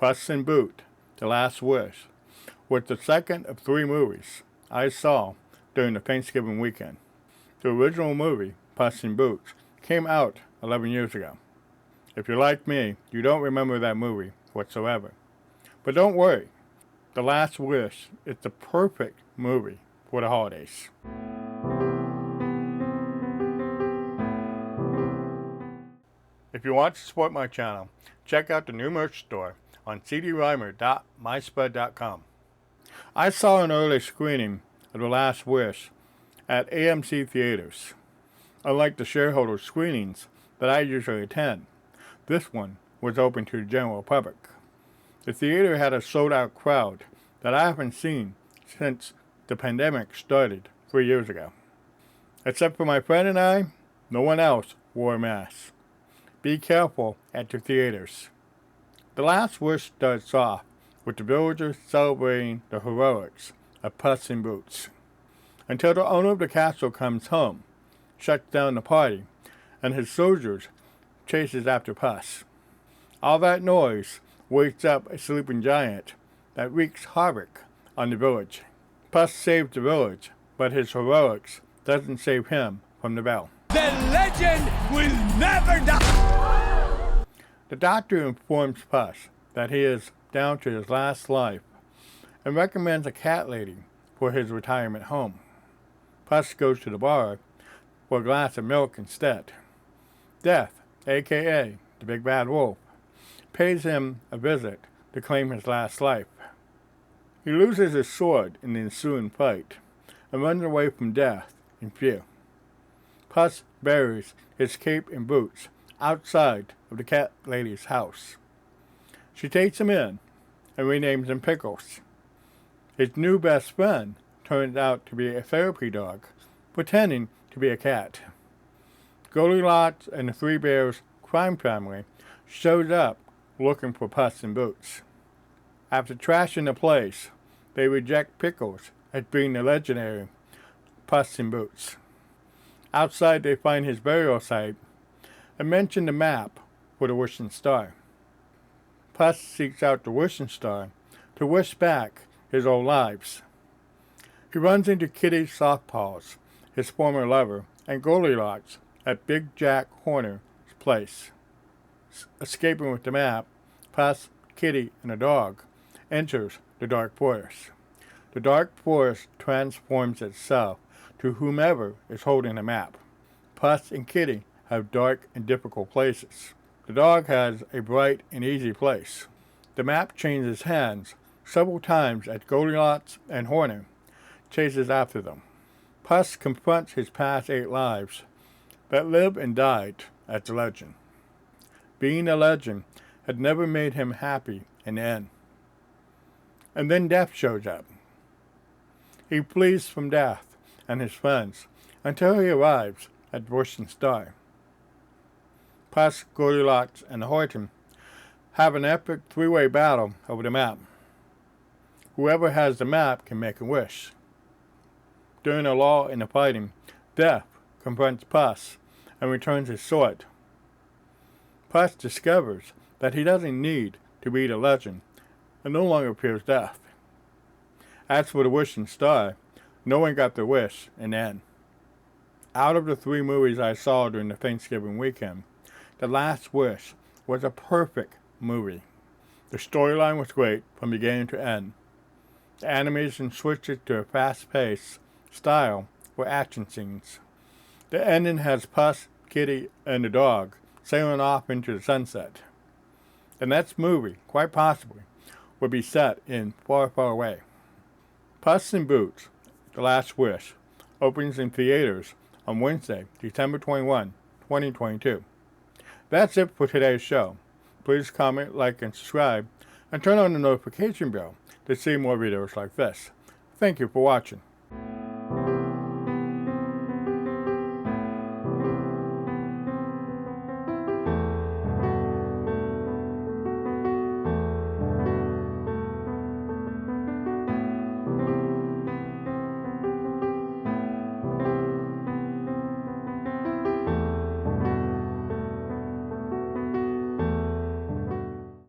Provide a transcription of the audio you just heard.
Puss in Boots: The Last Wish was the second of 3 movies I saw during the Thanksgiving weekend. The original movie, Puss in Boots, came out 11 years ago. If you're like me, you don't remember that movie whatsoever. But don't worry, The Last Wish is the perfect movie for the holidays. If you want to support my channel, check out the new merch store on cdreimer.myspud.com. I saw an early screening of The Last Wish at AMC theaters. Unlike the Shareholder screenings that I usually attend, this one was open to the general public. The theater had a sold-out crowd that I haven't seen since the pandemic started 3 years ago. Except for my friend and I, no one else wore a mask. Be careful at the theaters. The Last Wish starts off with the villagers celebrating the heroics of Puss in Boots, until the owner of the castle comes home, shuts down the party, and his soldiers chases after Puss. All that noise wakes up a sleeping giant that wreaks havoc on the village. Puss saves the village, but his heroics doesn't save him from the bell. The legend will never die! The doctor informs Puss that he is down to his last life and recommends a cat lady for his retirement home. Puss goes to the bar for a glass of milk instead. Death, aka the Big Bad Wolf, pays him a visit to claim his last life. He loses his sword in the ensuing fight and runs away from death in fear. Puss buries his cape and boots outside of the cat lady's house. She takes him in and renames him Pickles. His new best friend turns out to be a therapy dog, pretending to be a cat. Goldilocks and the Three Bears crime family shows up looking for Puss in Boots. After trashing the place, they reject Pickles as being the legendary Puss in Boots. Outside, they find his burial site and mention the map for the wishing star. Puss seeks out the wishing star to wish back his old lives. He runs into Kitty Softpaws, his former lover, and Goldilocks at Big Jack Horner's place. Escaping with the map, Puss, Kitty, and a dog enters the Dark Forest. The Dark Forest transforms itself to whomever is holding the map. Puss and Kitty have dark and difficult places. The dog has a bright and easy place. The map changes hands several times as Goldilocks and Horner chases after them. Puss confronts his past 8 lives that lived and died as a legend. Being a legend had never made him happy in the end. And then death shows up. He flees from death and his friends until he arrives at the wishing star. Puss, Goldilocks, and Horton have an epic 3-way battle over the map. Whoever has the map can make a wish. During a lull in the fighting, Death confronts Puss and returns his sword. Puss discovers that he doesn't need to be the legend and no longer fears death. As for the wishing star, no one got their wish in the end. Out of the 3 movies I saw during the Thanksgiving weekend, The Last Wish was a perfect movie. The storyline was great from beginning to end. The animation switches to a fast-paced style for action scenes. The ending has Puss, Kitty, and the dog sailing off into the sunset. The next movie, quite possibly, will be set in Far, Far Away. Puss in Boots: The Last Wish opens in theaters on Wednesday, December 21, 2022. That's it for today's show. Please comment, like, and subscribe, and turn on the notification bell to see more videos like this. Thank you for watching.